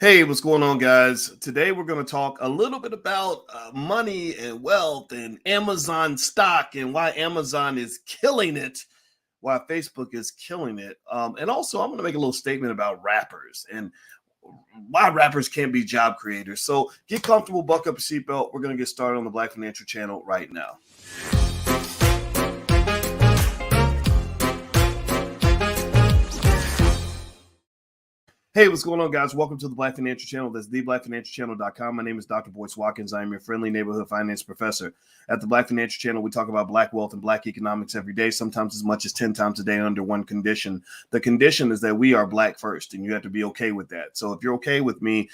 Hey, what's going on, guys? Today we're going to talk a little bit about money and wealth and Amazon stock and why Amazon is killing it, why Facebook is killing it. And also, I'm going to make a little statement about rappers and why rappers can't be job creators. So get comfortable, buck up your seatbelt. We're going to get started on the Black Financial Channel right now. Hey, what's going on, guys? Welcome to the Black Financial Channel. That's theblackfinancialchannel.com. My name is Dr. Boyce Watkins. I am your friendly neighborhood finance professor. At the Black Financial Channel, we talk about Black wealth and Black economics every day, sometimes as much as 10 times a day under one condition. The condition is that we are Black first, and you have to be okay with that. So if you're okay with me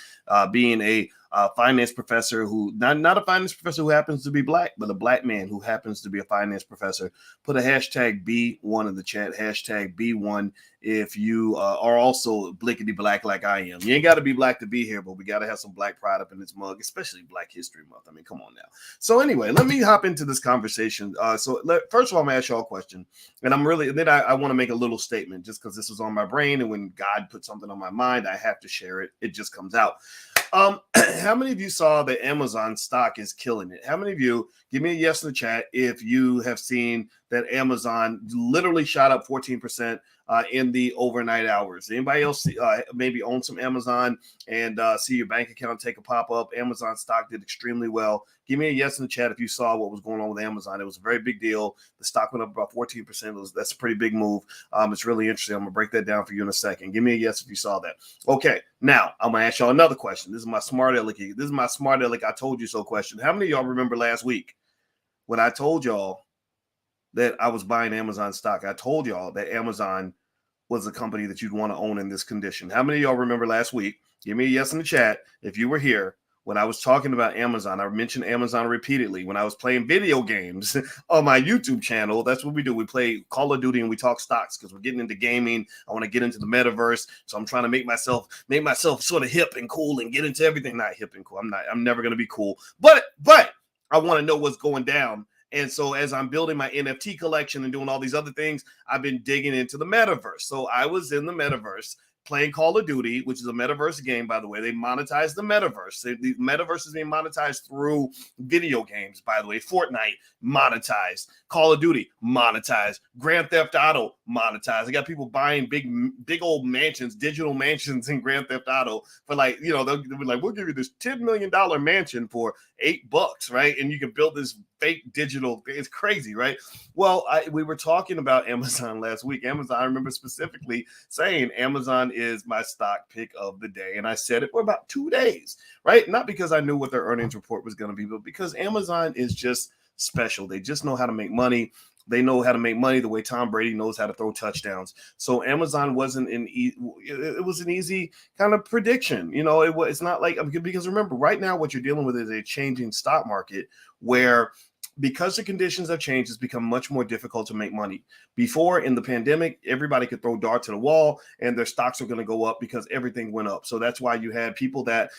being a finance professor who, not a finance professor who happens to be Black, but a Black man who happens to be a finance professor, put a hashtag B1 in the chat, hashtag B1 if you are also blickety Black like I am. You ain't got to be Black to be here, but we got to have some Black pride up in this mug, especially Black History Month. I mean, come on now. So anyway, let me hop into this conversation. First of all, I'm going to ask y'all a question. And I want to make a little statement just because this was on my brain. And when God put something on my mind, I have to share it. It just comes out. How many of you saw that Amazon stock is killing it? How many of you, give me a yes in the chat if you have seen that Amazon literally shot up 14% in the overnight hours? Anybody else maybe own some Amazon and see your bank account take a pop up? Amazon stock did extremely well. Give me a yes in the chat if you saw what was going on with Amazon. It was a very big deal. The stock went up about 14%. That's a pretty big move. It's really interesting. I'm going to break that down for you in a second. Give me a yes if you saw that. Okay, now I'm going to ask y'all another question. This is my smart aleck. I told you so question. How many of y'all remember last week when I told y'all that I was buying Amazon stock? I told y'all that Amazon was a company that you'd want to own in this condition. How many of y'all remember last week? Give me a yes in the chat if you were here when I was talking about Amazon. I mentioned Amazon repeatedly when I was playing video games on my YouTube channel. That's what we do. We play Call of Duty and we talk stocks because we're getting into gaming. I want to get into the metaverse. So I'm trying to make myself sort of hip and cool and get into everything. Not hip and cool. I'm never going to be cool, but I want to know what's going down. And so as I'm building my NFT collection and doing all these other things, I've been digging into the metaverse. So I was in the metaverse playing Call of Duty, which is a metaverse game, by the way. They monetize the metaverse. The metaverse is being monetized through video games, by the way. Fortnite, monetized. Call of Duty, monetized. Grand Theft Auto, monetized. I got people buying big old mansions, digital mansions in Grand Theft Auto for they'll be like, we'll give you this $10 million mansion for $8, right? And you can build this fake digital. It's crazy, right? Well, we were talking about Amazon last week. Amazon, I remember specifically saying Amazon is my stock pick of the day. And I said it for about 2 days, right? Not because I knew what their earnings report was going to be, but because Amazon is just special. They just know how to make money. They know how to make money the way Tom Brady knows how to throw touchdowns. So Amazon it was an easy kind of prediction. It's not like, because remember, right now what you're dealing with is a changing stock market where, because the conditions have changed, it's become much more difficult to make money. Before, in the pandemic, everybody could throw darts at a wall and their stocks are going to go up because everything went up. So that's why you had people that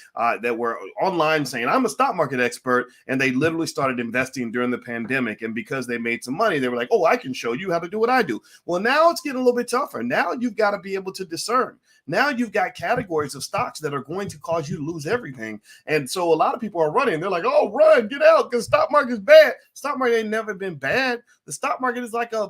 were online saying, I'm a stock market expert, and they literally started investing during the pandemic. And because they made some money, they were like, oh, I can show you how to do what I do. Well, now it's getting a little bit tougher. Now you've got to be able to discern. Now you've got categories of stocks that are going to cause you to lose everything. And so a lot of people are running. They're like, oh, run, get out, because stock market is bad. Stock market ain't never been bad. The stock market is like a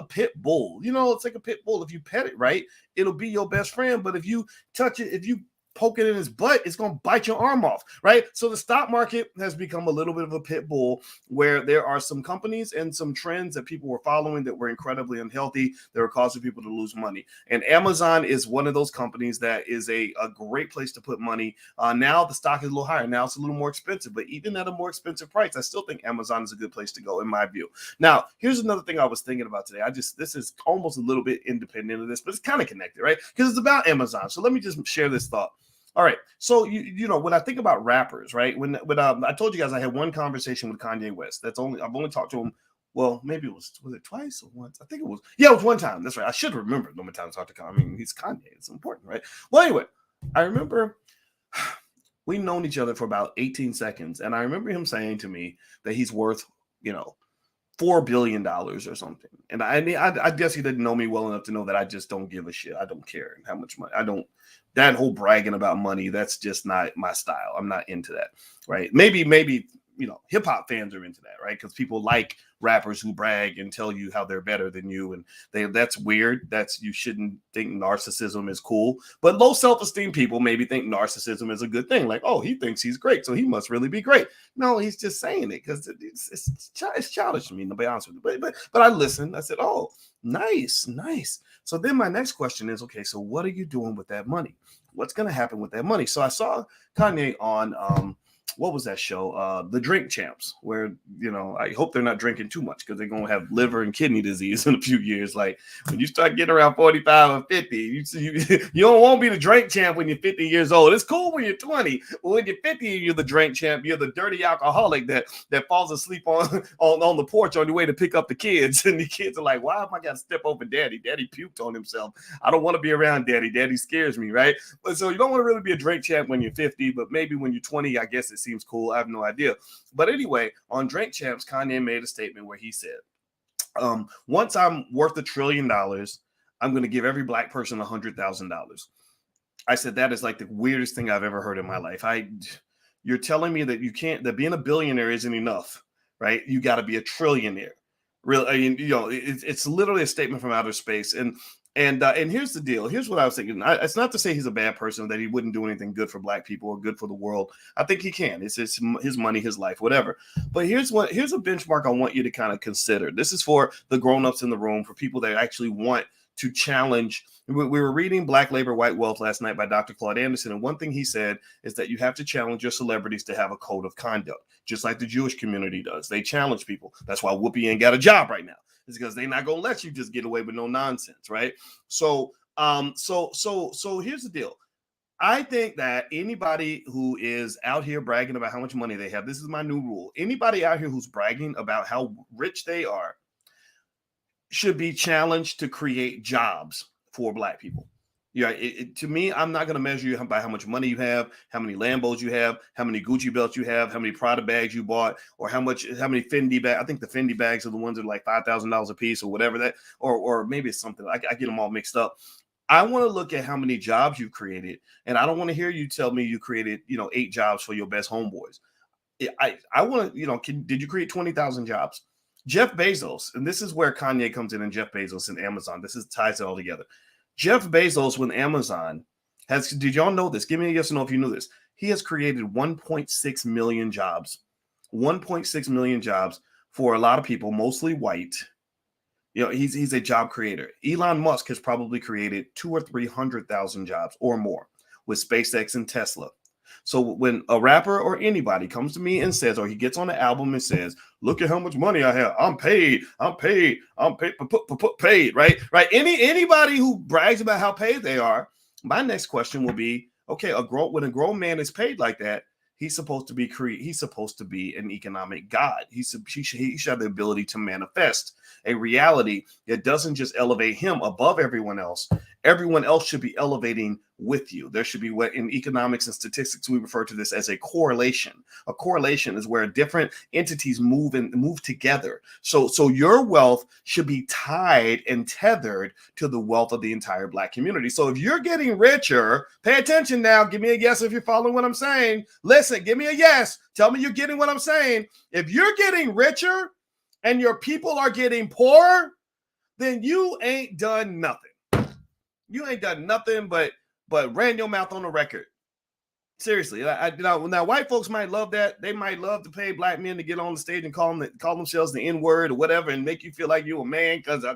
pit bull. It's like a pit bull. If you pet it right, it'll be your best friend. But if you touch it, if you poke it in his butt, it's going to bite your arm off, right? So the stock market has become a little bit of a pit bull where there are some companies and some trends that people were following that were incredibly unhealthy, that were causing people to lose money. And Amazon is one of those companies that is a great place to put money. Now the stock is a little higher. Now it's a little more expensive, but even at a more expensive price, I still think Amazon is a good place to go in my view. Now, here's another thing I was thinking about today. This is almost a little bit independent of this, but it's kind of connected, right? Because it's about Amazon. So let me just share this thought. All right. So, when I think about rappers, right, when I told you guys I had one conversation with Kanye West. I've only talked to him. Well, maybe was it twice or once? I think it was. Yeah, it was one time. That's right. I should remember the time I talked to Kanye. I mean, he's Kanye. It's important, right? Well, anyway, I remember we've known each other for about 18 seconds. And I remember him saying to me that he's worth, $4 billion or something. And I guess he didn't know me well enough to know that I just don't give a shit. I don't care how much money. that whole bragging about money, that's just not my style. I'm not into that, right? Maybe hip hop fans are into that, right? Because people like rappers who brag and tell you how they're better than you, and that's weird. You shouldn't think narcissism is cool. But low self-esteem people maybe think narcissism is a good thing. Like, oh, he thinks he's great, so he must really be great. No, he's just saying it because it's childish to me, to be honest with you. But I listened. I said, oh, nice. So then my next question is, okay, so what are you doing with that money? What's going to happen with that money? So I saw Kanye on what was that show? The Drink Champs, where, I hope they're not drinking too much because they're going to have liver and kidney disease in a few years. Like when you start getting around 45 or 50, you don't want to be the drink champ when you're 50 years old. It's cool when you're 20, but when you're 50, you're the drink champ. You're the dirty alcoholic that falls asleep on the porch on your way to pick up the kids. And the kids are like, why am I got to step over daddy? Daddy puked on himself. I don't want to be around daddy. Daddy scares me, right? But so you don't want to really be a drink champ when you're 50, but maybe when you're 20, I guess it seems cool. I have no idea. But anyway, on Drink Champs, Kanye made a statement where he said, once I'm worth $1 trillion, I'm going to give every black person $100,000. I said, that is like the weirdest thing I've ever heard in my life. You're telling me that being a billionaire isn't enough, right? You got to be a trillionaire. It's literally a statement from outer space. And here's the deal. Here's what I was thinking. It's not to say he's a bad person, that he wouldn't do anything good for black people or good for the world. I think he can. It's his money, his life, whatever. But here's a benchmark I want you to kind of consider. This is for the grown-ups in the room, for people that actually want to challenge. We were reading Black Labor, White Wealth last night by Dr. Claude Anderson. And one thing he said is that you have to challenge your celebrities to have a code of conduct, just like the Jewish community does. They challenge people. That's why Whoopi ain't got a job right now. It's because they're not going to let you just get away with no nonsense, right? So here's the deal. I think that anybody who is out here bragging about how much money they have, this is my new rule. Anybody out here who's bragging about how rich they are should be challenged to create jobs for black people. To me, I'm not going to measure you by how much money you have, how many Lambos you have, how many Gucci belts you have, how many Prada bags you bought, or how many Fendi bags. I think the Fendi bags are the ones that are like $5,000 a piece or whatever that, or maybe it's something. I get them all mixed up. I want to look at how many jobs you've created, and I don't want to hear you tell me you created 8 jobs for your best homeboys. I want to did you create 20,000 jobs? Jeff Bezos, and this is where Kanye comes in, and Jeff Bezos and Amazon. This ties it all together. Jeff Bezos with Amazon did y'all know this? Give me a yes or no if you knew this. He has created 1.6 million jobs. 1.6 million jobs for a lot of people, mostly white. He's a job creator. Elon Musk has probably created 200,000 or 300,000 jobs or more with SpaceX and Tesla. So when a rapper or anybody comes to me and says, or he gets on the album and says, look at how much money I have. I'm paid, right? Anybody who brags about how paid they are, my next question will be, okay, when a grown man is paid like that, he's supposed to be an economic god. He should have the ability to manifest a reality that doesn't just elevate him above everyone else. Everyone else should be elevating with you. There should be what in economics and statistics we refer to this as a correlation. A correlation is where different entities move together. So your wealth should be tied and tethered to the wealth of the entire black community. So if you're getting richer, pay attention now. Give me a yes if you're following what I'm saying. Listen, give me a yes. Tell me you're getting what I'm saying. If you're getting richer and your people are getting poorer, then you ain't done nothing. You ain't done nothing but ran your mouth on the record. Seriously. Now white folks might love that. They might love to pay black men to get on the stage and call themselves the N-word or whatever and make you feel like you're a man because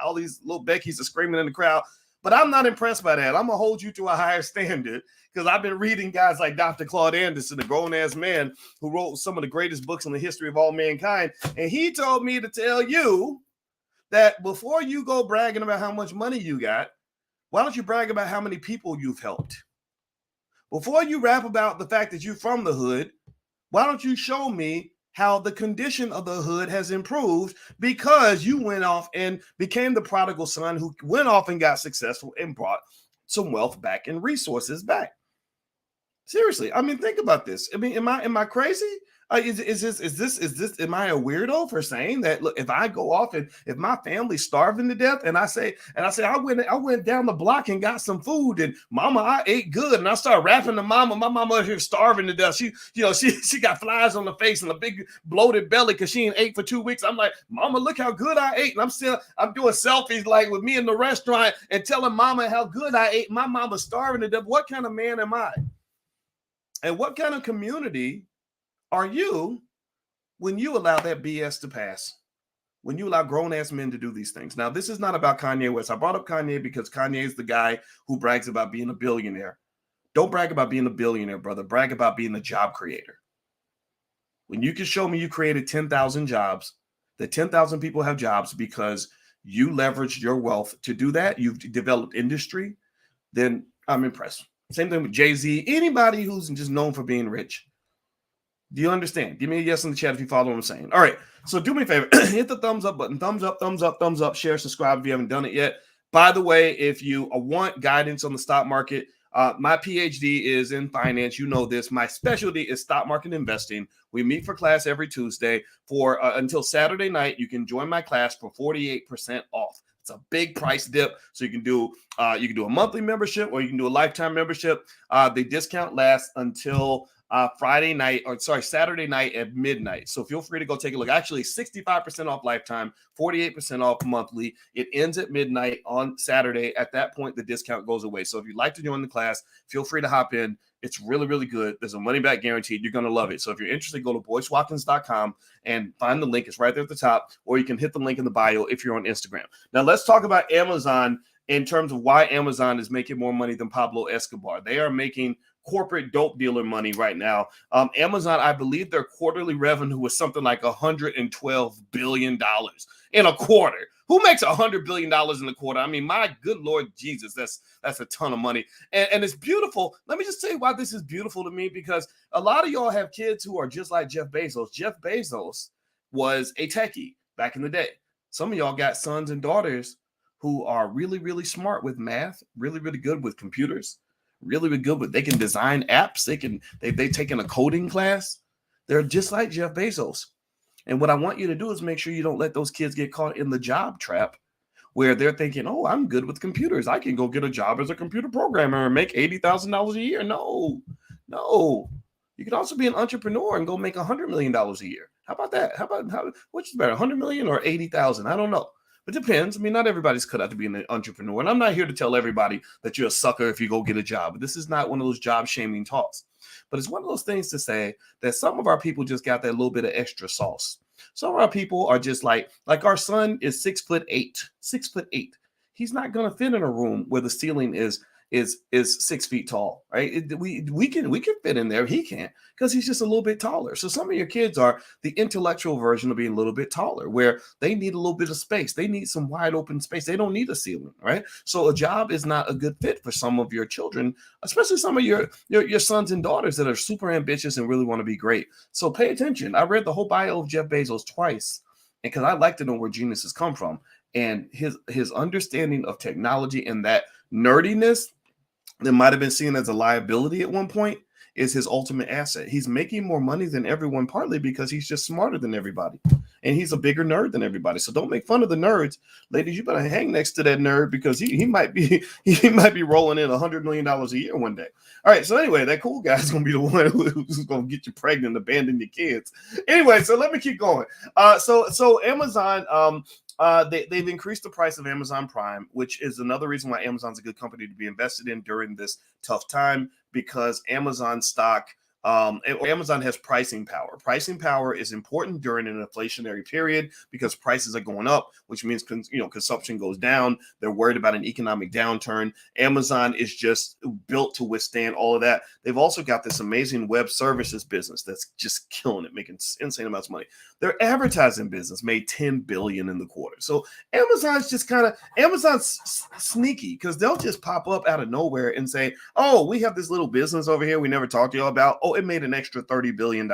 all these little Beckys are screaming in the crowd. But I'm not impressed by that. I'm going to hold you to a higher standard because I've been reading guys like Dr. Claude Anderson, a grown-ass man who wrote some of the greatest books in the history of all mankind. And he told me to tell you that before you go bragging about how much money you got, why don't you brag about how many people you've helped? Before you rap about the fact that you're from the hood, why don't you show me how the condition of the hood has improved because you went off and became the prodigal son who went off and got successful and brought some wealth back and resources back. Seriously, I mean, think about this. I mean, am I crazy? Am I a weirdo for saying that? Look, if I go off and if my family's starving to death, and I say I went down the block and got some food, and mama, I ate good, and I start rapping to mama. My mama here starving to death. She got flies on the face and a big bloated belly because she ain't ate for 2 weeks. I'm like, mama, look how good I ate, and I'm doing selfies like with me in the restaurant and telling mama how good I ate. My mama's starving to death. What kind of man am I? And what kind of community are you when you allow that BS to pass? When you allow grown-ass men to do these things? Now, this is not about Kanye West. I brought up Kanye because Kanye is the guy who brags about being a billionaire. Don't brag about being a billionaire, brother. Brag about being a job creator. When you can show me you created 10,000 jobs, that 10,000 people have jobs because you leveraged your wealth to do that, you've developed industry, then I'm impressed. Same thing with Jay-Z. Anybody who's just known for being rich. Do you understand? Give me a yes in the chat if you follow what I'm saying. All right. So do me a favor. Hit the thumbs up button. Thumbs up, thumbs up, thumbs up. Share, subscribe if you haven't done it yet. By the way, if you want guidance on the stock market, my PhD is in finance. You know this. My specialty is stock market investing. We meet for class every Tuesday for until Saturday night. You can join my class for 48% off. It's a big price dip. So you can do a monthly membership or you can do a lifetime membership. The discount lasts until Saturday night at midnight. So feel free to go take a look. Actually, 65% off lifetime, 48% off monthly. It ends at midnight on Saturday. At that point, the discount goes away. So if you'd like to join the class, feel free to hop in. It's really, really good. There's a money back guaranteed. You're going to love it. So if you're interested, go to boycewatkins.com and find the link. It's right there at the top, or you can hit the link in the bio if you're on Instagram. Now let's talk about Amazon in terms of why Amazon is making more money than Pablo Escobar. They are making corporate dope dealer money right now. Amazon, I believe their quarterly revenue was something like $112 billion in a quarter. Who makes $100 billion in a quarter? I mean, my good Lord Jesus, that's a ton of money. And it's beautiful. Let me just tell you why this is beautiful to me, because a lot of y'all have kids who are just like Jeff Bezos. Jeff Bezos was a techie back in the day. Some of y'all got sons and daughters who are really, really smart with math, really, really good with computers, really, really good with, they can design apps. They've taken a coding class. They're just like Jeff Bezos. And what I want you to do is make sure you don't let those kids get caught in the job trap where they're thinking, oh, I'm good with computers. I can go get a job as a computer programmer and make $80,000 a year. No. You can also be an entrepreneur and go make $100 million a year. How about that? Which is better, 100 million or 80,000? I don't know. It depends. I mean, not everybody's cut out to be an entrepreneur. And I'm not here to tell everybody that you're a sucker if you go get a job. This is not one of those job shaming talks. But it's one of those things to say that some of our people just got that little bit of extra sauce. Some of our people are just like our son is 6'8", 6'8". He's not going to fit in a room where the ceiling is 6 feet tall, right? We can fit in there. He can't, because he's just a little bit taller. So some of your kids are the intellectual version of being a little bit taller, where they need a little bit of space. They need some wide open space. They don't need a ceiling, right? So a job is not a good fit for some of your children, especially some of your sons and daughters that are super ambitious and really want to be great. So pay attention. I read the whole bio of Jeff Bezos twice, and because I like to know where geniuses come from, and his understanding of technology and that nerdiness that might have been seen as a liability at one point is his ultimate asset. He's making more money than everyone, partly because he's just smarter than everybody, and he's a bigger nerd than everybody. So don't make fun of the nerds, ladies. You better hang next to that nerd, because he might be rolling in $100 million a year one day. All right. So anyway, that cool guy is going to be the one who's going to get you pregnant, abandon your kids. Anyway, so let me keep going. So Amazon, they've increased the price of Amazon Prime, which is another reason why Amazon's a good company to be invested in during this tough time, because Amazon stock, Amazon has pricing power. Pricing power is important during an inflationary period because prices are going up, which means consumption goes down. They're worried about an economic downturn. Amazon is just built to withstand all of that. They've also got this amazing web services business that's just killing it, making insane amounts of money. Their advertising business made $10 billion in the quarter. So Amazon's sneaky, because they'll just pop up out of nowhere and say, oh, we have this little business over here we never talked to y'all about. Oh, it made an extra $30 billion.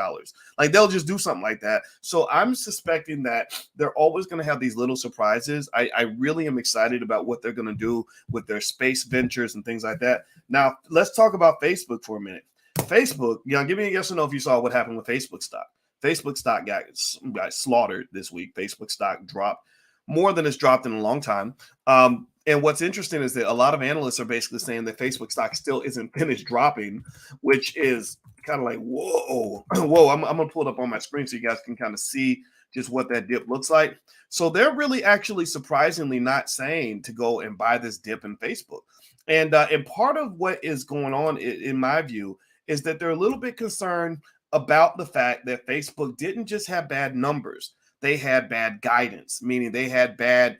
Like, they'll just do something like that. So I'm suspecting that they're always going to have these little surprises. I really am excited about what they're going to do with their space ventures and things like that. Now, let's talk about Facebook for a minute. Facebook, give me a yes or no if you saw what happened with Facebook stock. Facebook stock got slaughtered this week. Facebook stock dropped more than it's dropped in a long time. And what's interesting is that a lot of analysts are basically saying that Facebook stock still isn't finished dropping, which is kind of like, whoa, whoa. I'm going to pull it up on my screen so you guys can kind of see just what that dip looks like. So they're really actually surprisingly not saying to go and buy this dip in Facebook. And part of what is going on, in my view, is that they're a little bit concerned about the fact that Facebook didn't just have bad numbers. They had bad guidance, meaning they had bad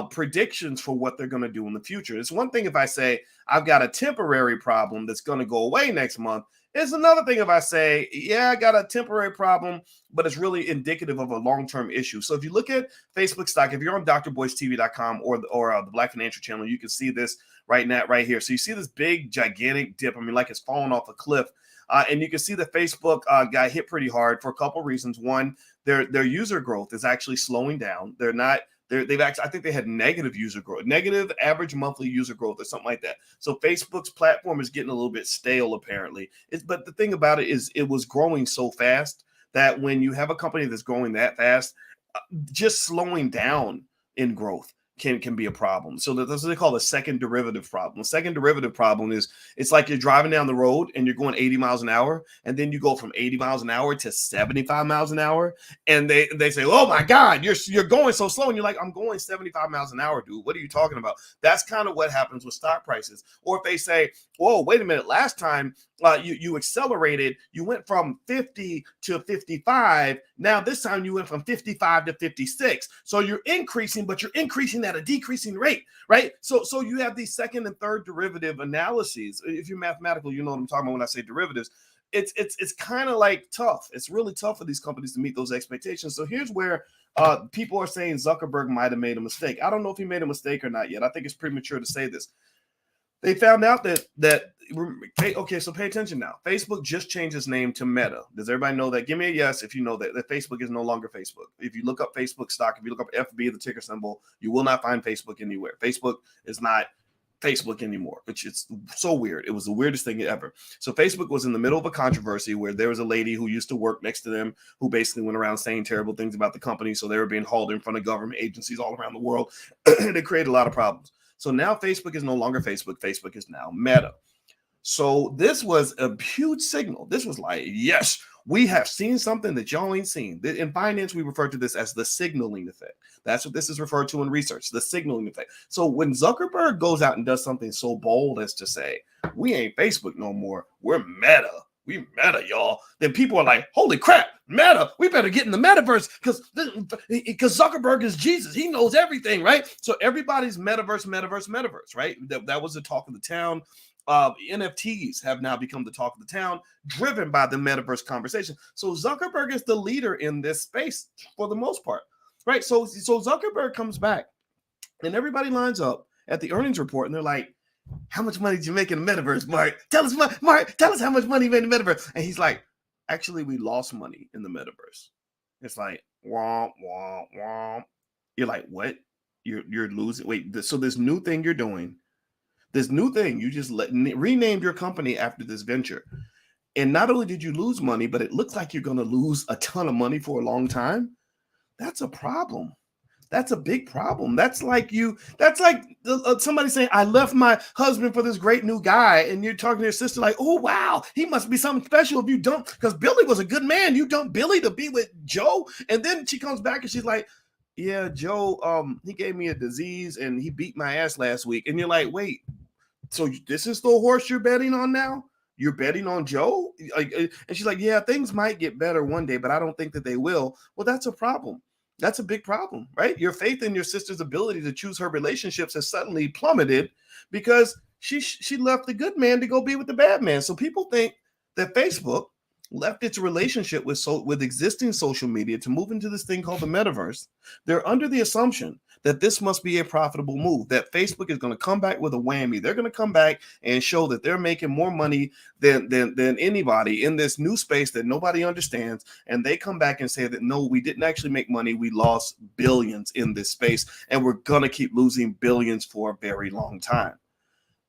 predictions for what they're going to do in the future. It's one thing if I say I've got a temporary problem that's going to go away next month. It's another thing if I say, yeah, I got a temporary problem, but it's really indicative of a long-term issue. So if you look at Facebook stock, if you're on drboystv.com or the Black Financial Channel, you can see this right here. So you see this big, gigantic dip. I mean, like it's falling off a cliff. And you can see that Facebook got hit pretty hard for a couple of reasons. One, their user growth is actually slowing down. They've actually, I think they had negative user growth, negative average monthly user growth or something like that. So Facebook's platform is getting a little bit stale, apparently. But the thing about it is it was growing so fast that when you have a company that's growing that fast, just slowing down in growth can be a problem. So that's what they call the second derivative problem. The second derivative problem is it's like you're driving down the road and you're going 80 miles an hour, and then you go from 80 miles an hour to 75 miles an hour, and they say, oh my God, you're going so slow, and you're like, I'm going 75 miles an hour, dude. What are you talking about? That's kind of what happens with stock prices. Or if they say, whoa, wait a minute, last time you accelerated, you went from 50 to 55. Now this time you went from 55 to 56. So you're increasing, but you're increasing at a decreasing rate, right? So you have these second and third derivative analyses. If you're mathematical, you know what I'm talking about when I say derivatives. It's kind of like tough. It's really tough for these companies to meet those expectations. So here's where people are saying Zuckerberg might have made a mistake. I don't know if he made a mistake or not yet. I think it's premature to say this. They found out okay, so pay attention now. Facebook just changed its name to Meta. Does everybody know that? Give me a yes if you know that Facebook is no longer Facebook. If you look up Facebook stock, if you look up FB, the ticker symbol, you will not find Facebook anywhere. Facebook is not Facebook anymore, which is so weird. It was the weirdest thing ever. So Facebook was in the middle of a controversy where there was a lady who used to work next to them who basically went around saying terrible things about the company. So they were being hauled in front of government agencies all around the world. And it created a lot of problems. So now Facebook is no longer Facebook. Facebook is now Meta. So this was a huge signal. This was like, yes, we have seen something that y'all ain't seen. In finance, we refer to this as the signaling effect. That's what this is referred to in research, the signaling effect. So when Zuckerberg goes out and does something so bold as to say, we ain't Facebook no more, we're Meta. We Meta, y'all. Then people are like, holy crap, Meta, we better get in the metaverse because Zuckerberg is Jesus. He knows everything, right? So everybody's metaverse, right? That was the talk of the town. NFTs have now become the talk of the town, driven by the metaverse conversation. So Zuckerberg is the leader in this space for the most part, right? So Zuckerberg comes back and everybody lines up at the earnings report and they're like, how much money did you make in the metaverse, Mark? Tell us how much money you made in the metaverse. And he's like, actually, we lost money in the metaverse. It's like, womp, womp, womp. You're like, what? You're losing. Wait, so this new thing you're doing, you just renamed your company after this venture. And not only did you lose money, but it looks like you're going to lose a ton of money for a long time. That's a problem. That's a big problem. That's like somebody saying, I left my husband for this great new guy. And you're talking to your sister like, oh, wow, he must be something special if you don't, because Billy was a good man. You dump Billy to be with Joe. And then she comes back and she's like, yeah, Joe, he gave me a disease and he beat my ass last week. And you're like, wait, so this is the horse you're betting on now? You're betting on Joe? And she's like, yeah, things might get better one day, but I don't think that they will. Well, that's a problem. That's a big problem, right? Your faith in your sister's ability to choose her relationships has suddenly plummeted because she left the good man to go be with the bad man. So people think that Facebook left its relationship with existing social media to move into this thing called the metaverse. They're under the assumption that this must be a profitable move, that Facebook is going to come back with a whammy. They're going to come back and show that they're making more money than anybody in this new space that nobody understands. And they come back and say that, no, we didn't actually make money. We lost billions in this space, and we're going to keep losing billions for a very long time.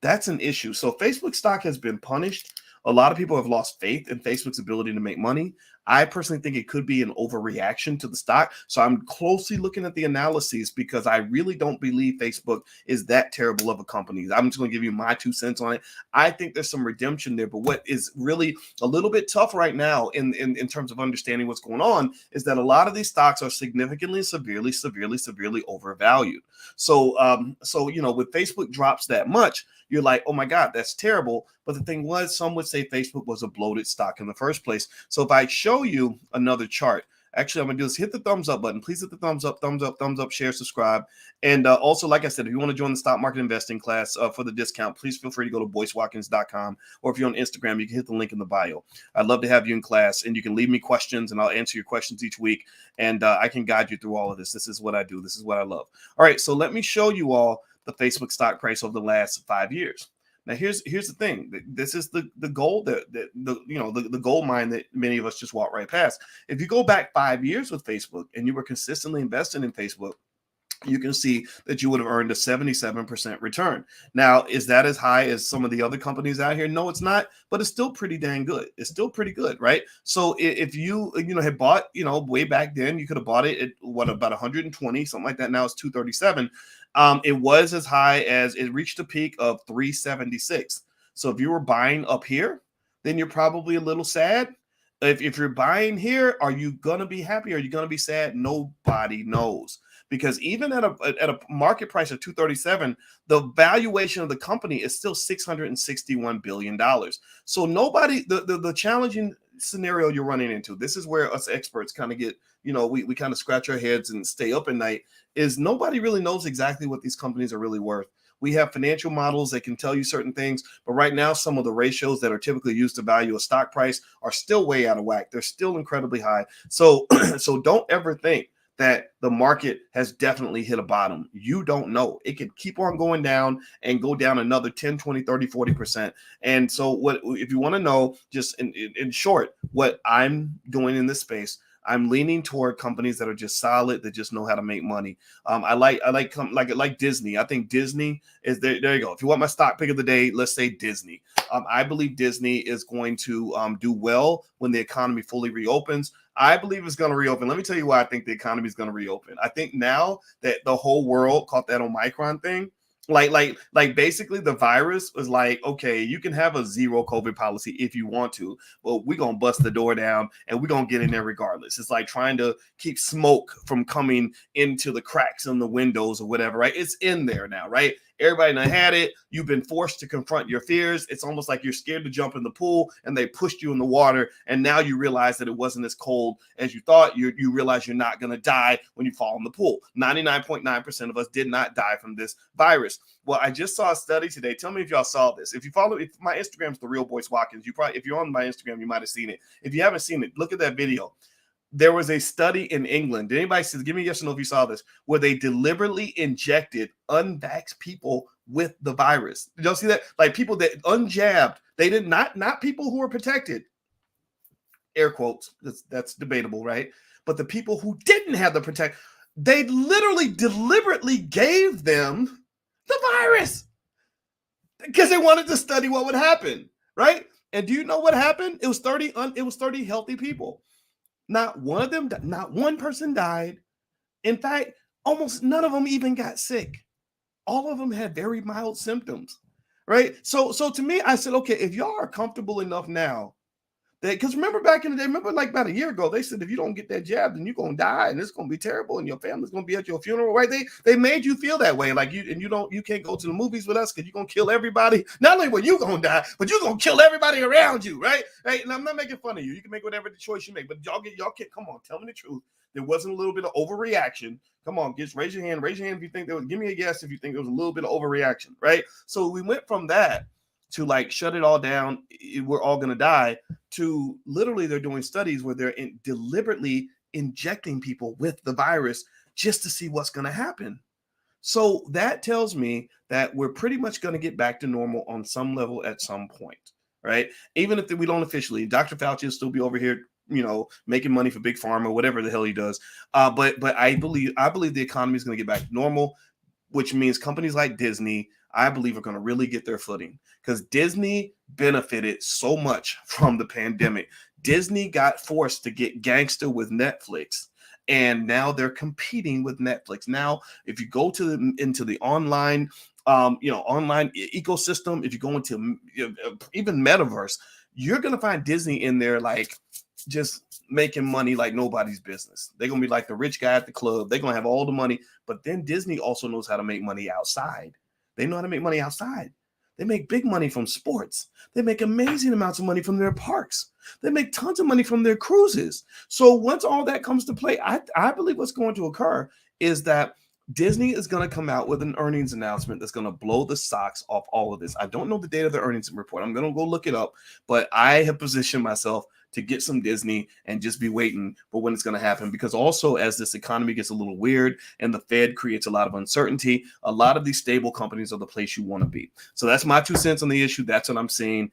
That's an issue. So Facebook stock has been punished. A lot of people have lost faith in Facebook's ability to make money. I personally think it could be an overreaction to the stock. So I'm closely looking at the analyses because I really don't believe Facebook is that terrible of a company. I'm just going to give you my 2 cents on it. I think there's some redemption there. But what is really a little bit tough right now in terms of understanding what's going on is that a lot of these stocks are significantly, severely overvalued. So, when Facebook drops that much, you're like, oh my God, that's terrible. But the thing was, some would say Facebook was a bloated stock in the first place. So if I show you another chart, actually, I'm going to do is hit the thumbs up button. Please hit the thumbs up, share, subscribe. And also, like I said, if you want to join the stock market investing class for the discount, please feel free to go to boycewatkins.com. Or if you're on Instagram, you can hit the link in the bio. I'd love to have you in class, and you can leave me questions, and I'll answer your questions each week. And I can guide you through all of this. This is what I do. This is what I love. All right, so let me show you all the Facebook stock price over the last 5 years. Now, here's the thing. This is the gold the gold mine that many of us just walk right past. If you go back 5 years with Facebook and you were consistently investing in Facebook, you can see that you would have earned a 77% return. Now, is that as high as some of the other companies out here? No, it's not, but it's still pretty dang good. It's still pretty good, right? So if you had bought, way back then, you could have bought it at about 120, something like that. Now it's 237. It was as high as it reached a peak of 376. So if you were buying up here, then you're probably a little sad. If you're buying here, are you going to be happy? Are you going to be sad? Nobody knows. Because even at a market price of 237, the valuation of the company is still $661 billion. So nobody, the challenging scenario you're running into, this is where us experts kind of get, we kind of scratch our heads and stay up at night, is nobody really knows exactly what these companies are really worth. We have financial models that can tell you certain things, but right now, some of the ratios that are typically used to value a stock price are still way out of whack. They're still incredibly high. So, so don't ever think that the market has definitely hit a bottom. You don't know. It could keep on going down and go down another 10, 20, 30, 40%. And so if you want to know, just in short, what I'm doing in this space, I'm leaning toward companies that are just solid, that just know how to make money. I like Disney. I think Disney is there. There you go. If you want my stock pick of the day, let's say Disney. I believe Disney is going to do well when the economy fully reopens. I believe it's going to reopen. Let me tell you why I think the economy is going to reopen. I think now that the whole world caught that Omicron thing, like basically the virus was like, okay, you can have a zero COVID policy if you want to, but we're going to bust the door down and we're going to get in there regardless. It's like trying to keep smoke from coming into the cracks in the windows or whatever, right? It's in there now, right? Everybody done had it. You've been forced to confront your fears. It's almost like you're scared to jump in the pool and they pushed you in the water. And now you realize that it wasn't as cold as you thought. You realize you're not going to die when you fall in the pool. 99.9% of us did not die from this virus. Well, I just saw a study today. Tell me if y'all saw this. If my Instagram's The Real Boyce Watkins, if you're on my Instagram, you might have seen it. If you haven't seen it, look at that video. There was a study in England. Did anybody see? Give me a yes or no if you saw this, where they deliberately injected unvaxxed people with the virus. Did y'all see that? Like people that unjabbed, they did not people who were protected. Air quotes. That's debatable, right? But the people who didn't have the protect, they literally deliberately gave them the virus because they wanted to study what would happen, right? And do you know what happened? It was 30 healthy people. Not one person died. In fact, almost none of them even got sick. All of them had very mild symptoms, right? So to me, I said, okay, if y'all are comfortable enough now, because remember back in the day, like about a year ago, they said if you don't get that jab, then you're gonna die and it's gonna be terrible, and your family's gonna be at your funeral, right? They made you feel that way, like you can't go to the movies with us because you're gonna kill everybody. Not only will you gonna die, but you're gonna kill everybody around you, right? Right? And I'm not making fun of you. You can make whatever the choice you make, but y'all can't come on, tell me the truth. There wasn't a little bit of overreaction. Come on, just raise your hand. Raise your hand if you think there was. Give me a yes if you think there was a little bit of overreaction, right? So we went from that to like shut it all down, we're all going to die, to literally they're doing studies where they're deliberately injecting people with the virus just to see what's going to happen. So that tells me that we're pretty much going to get back to normal on some level at some point, right? Even if we don't officially, Dr. Fauci will still be over here, making money for Big Pharma, whatever the hell he does. But I believe the economy is going to get back to normal, which means companies like Disney, I believe are going to really get their footing, because Disney benefited so much from the pandemic. Disney got forced to get gangster with Netflix, and now they're competing with Netflix. Now, if you go into the online, online ecosystem, if you go into even metaverse, you're going to find Disney in there, like, just making money like nobody's business. They're going to be like the rich guy at the club. They're going to have all the money, but then Disney also knows how to make money outside. They know how to make money outside. They make big money from sports. They make amazing amounts of money from their parks. They make tons of money from their cruises. So once all that comes to play, I believe what's going to occur is that Disney is going to come out with an earnings announcement that's going to blow the socks off all of this. I don't know the date of the earnings report. I'm going to go look it up, but I have positioned myself to get some Disney and just be waiting for when it's going to happen. Because also, as this economy gets a little weird and the Fed creates a lot of uncertainty, a lot of these stable companies are the place you want to be. So that's my 2 cents on the issue. That's what I'm saying.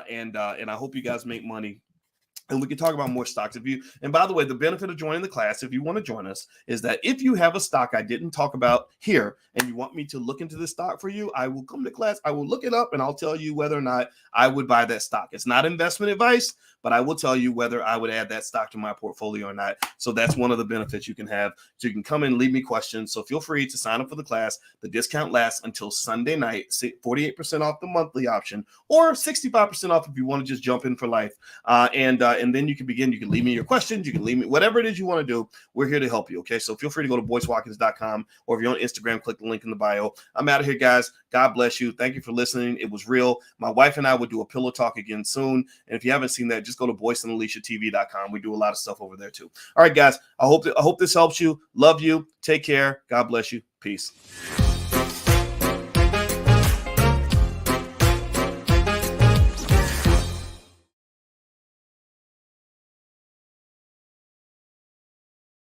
And I hope you guys make money. And we can talk about more stocks. And by the way, the benefit of joining the class, if you want to join us, is that if you have a stock I didn't talk about here and you want me to look into this stock for you, I will come to class, I will look it up, and I'll tell you whether or not I would buy that stock. It's not investment advice, but I will tell you whether I would add that stock to my portfolio or not. So that's one of the benefits you can have. So you can come in, leave me questions. So feel free to sign up for the class. The discount lasts until Sunday night, 48% off the monthly option, or 65% off if you want to just jump in for life. And then you can begin. You can leave me your questions. You can leave me whatever it is you want to do. We're here to help you. Okay. So feel free to go to boycewatkins.com, or if you're on Instagram, click the link in the bio. I'm out of here, guys. God bless you. Thank you for listening. It was real. My wife and I will do a pillow talk again soon. And if you haven't seen that, just go to boyceandaliciatv.com. We do a lot of stuff over there too. All right, guys. I hope this helps you. Love you. Take care. God bless you. Peace.